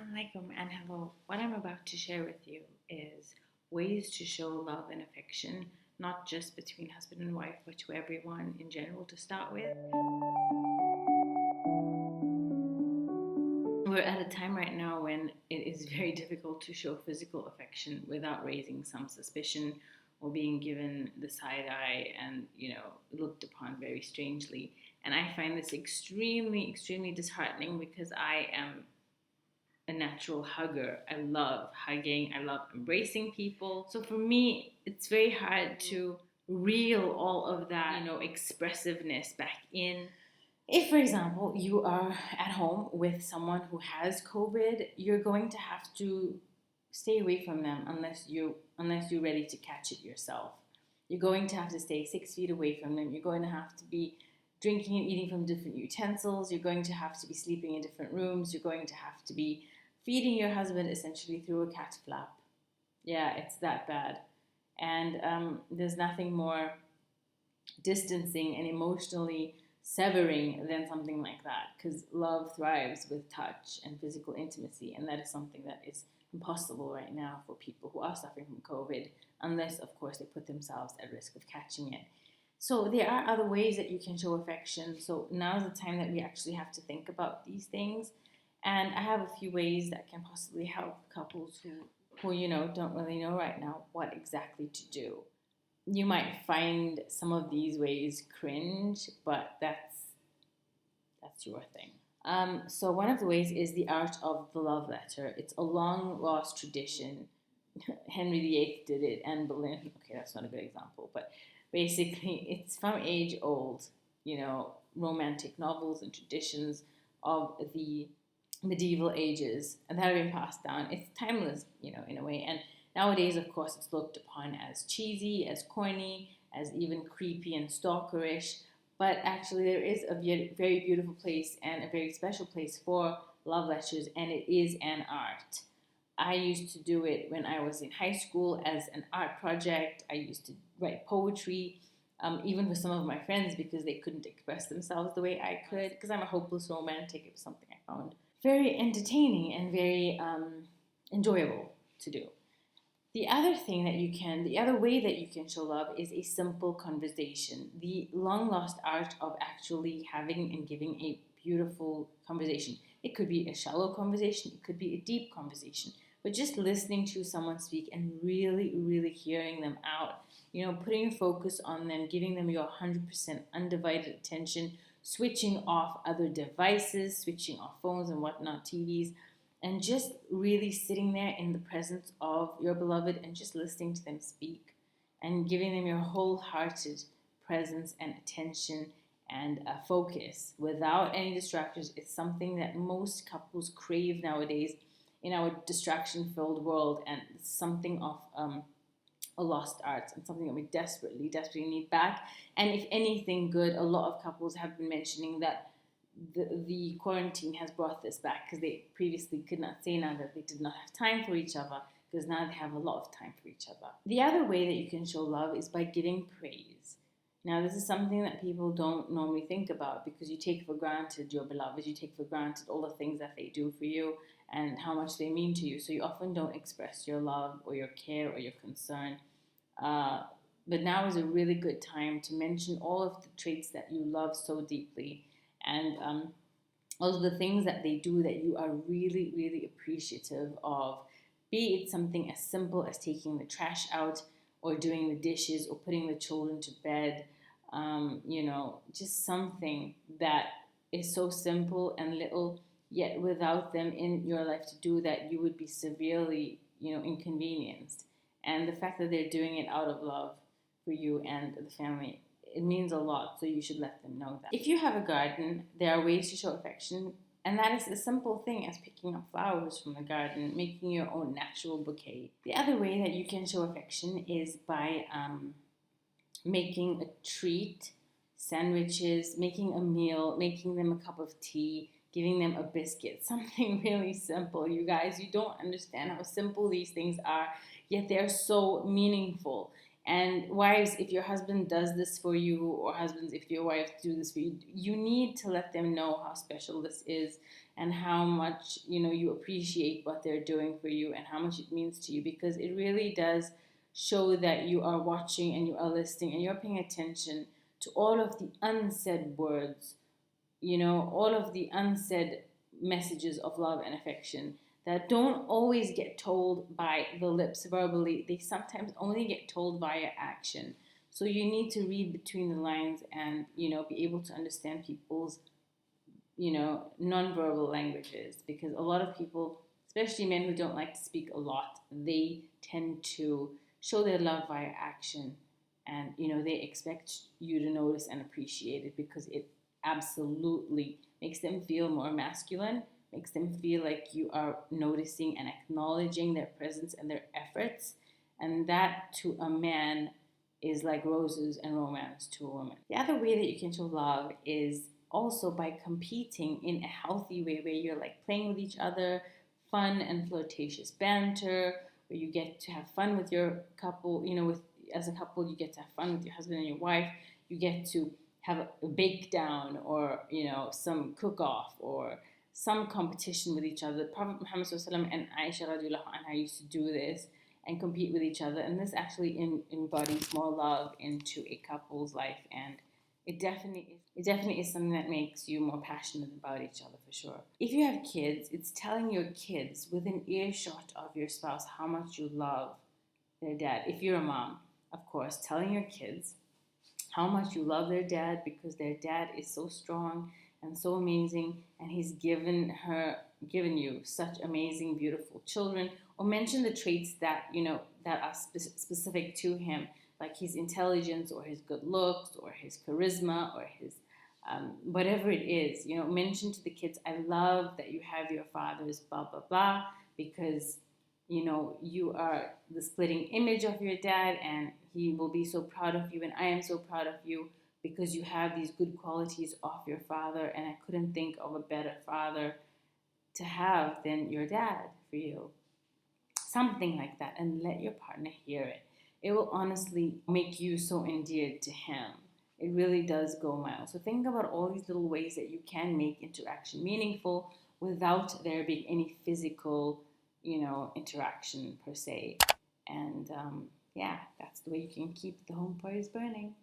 Assalamualaikum and hello. What I'm about to share with you is ways to show love and affection, not just between husband and wife, but to everyone in general to start with. We're at a time right now when it is very difficult to show physical affection without raising some suspicion or being given the side eye and, looked upon very strangely. And I find this extremely, extremely disheartening because I am a natural hugger. I love hugging, I love embracing people. So for me, it's very hard to reel all of that, expressiveness back in. If, for example, you are at home with someone who has COVID, you're going to have to stay away from them unless you're ready to catch it yourself. You're going to have to stay 6 feet away from them. You're going to have to be drinking and eating from different utensils. You're going to have to be sleeping in different rooms. You're going to have to be feeding your husband essentially through a cat flap. Yeah, it's that bad. And there's nothing more distancing and emotionally severing than something like that, because love thrives with touch and physical intimacy, and that is something that is impossible right now for people who are suffering from COVID, unless, of course, they put themselves at risk of catching it. So there are other ways that you can show affection. So now is the time that we actually have to think about these things. And I have a few ways that can possibly help couples who don't really know right now what exactly to do. You might find some of these ways cringe, but that's your thing. So one of the ways is the art of the love letter. It's a long lost tradition. Henry VIII did it, Anne Boleyn. Okay, that's not a good example, but basically it's from age old, romantic novels and traditions of the medieval ages, and that have been passed down. It's timeless, in a way. And nowadays, of course, it's looked upon as cheesy, as corny, as even creepy and stalkerish. But actually, there is a very beautiful place and a very special place for love letters, and it is an art. I used to do it when I was in high school as an art project. I used to write poetry, even for some of my friends, because they couldn't express themselves the way I could, because I'm a hopeless romantic. It was something I found very entertaining and very enjoyable to do. The other way that you can show love is a simple conversation. The long lost art of actually having and giving a beautiful conversation. It could be a shallow conversation, it could be a deep conversation, but just listening to someone speak and really, really hearing them out, putting your focus on them, giving them your 100% undivided attention, switching off other devices, switching off phones and whatnot, TVs, and just really sitting there in the presence of your beloved and just listening to them speak and giving them your wholehearted presence and attention and focus without any distractions. It's something that most couples crave nowadays in our distraction filled world, and it's something of a lost art and something that we desperately, desperately need back. And if anything good, a lot of couples have been mentioning that the quarantine has brought this back, because they previously could not say now that they did not have time for each other, because now they have a lot of time for each other. The other way that you can show love is by giving praise. Now, this is something that people don't normally think about, because you take for granted your beloved, you take for granted all the things that they do for you and how much they mean to you. So you often don't express your love or your care or your concern. But now is a really good time to mention all of the traits that you love so deeply, and all of the things that they do that you are really, really appreciative of. Be it something as simple as taking the trash out, or doing the dishes, or putting the children to bed. Just something that is so simple and little, yet without them in your life to do that, you would be severely, inconvenienced. And the fact that they're doing it out of love for you and the family, it means a lot, so you should let them know that. If you have a garden, there are ways to show affection, and that is a simple thing as picking up flowers from the garden, making your own natural bouquet. The other way that you can show affection is by making a treat, sandwiches, making a meal, making them a cup of tea, giving them a biscuit, something really simple. You guys, you don't understand how simple these things are, yet they're so meaningful. And wives, if your husband does this for you, or husbands, if your wife do this for you, you need to let them know how special this is, and how much, you appreciate what they're doing for you, and how much it means to you, because it really does show that you are watching, and you are listening, and you're paying attention to all of the unsaid words, all of the unsaid messages of love and affection that don't always get told by the lips verbally. They sometimes only get told via action. So you need to read between the lines, and be able to understand people's nonverbal languages, because a lot of people, especially men who don't like to speak a lot, they tend to show their love via action, and they expect you to notice and appreciate it, because it absolutely makes them feel more masculine, makes them feel like you are noticing and acknowledging their presence and their efforts, and that to a man is like roses and romance to a woman. The other way that you can show love is also by competing in a healthy way, where you're like playing with each other, fun and flirtatious banter, where you get to have fun with your couple, as a couple, you get to have fun with your husband and your wife, you get to have a bake down, or some cook off, or some competition with each other. Prophet Muhammad and Aisha radiallahu anha used to do this and compete with each other, and this actually embodies more love into a couple's life, and it definitely is something that makes you more passionate about each other, for sure. If you have kids, it's telling your kids within earshot of your spouse how much you love their dad. If you're a mom, of course, telling your kids how much you love their dad, because their dad is so strong and so amazing, and he's given you such amazing, beautiful children. Or mention the traits that that are specific to him, like his intelligence, or his good looks, or his charisma, or his whatever it is. Mention to the kids, I love that you have your father's blah blah blah, because you are the splitting image of your dad, and he will be so proud of you, and I am so proud of you, because you have these good qualities of your father, and I couldn't think of a better father to have than your dad for you. Something like that, and let your partner hear it. It will honestly make you so endeared to him. It really does go miles. So think about all these little ways that you can make interaction meaningful without there being any physical, interaction per se. And yeah, that's the way you can keep the home fires burning.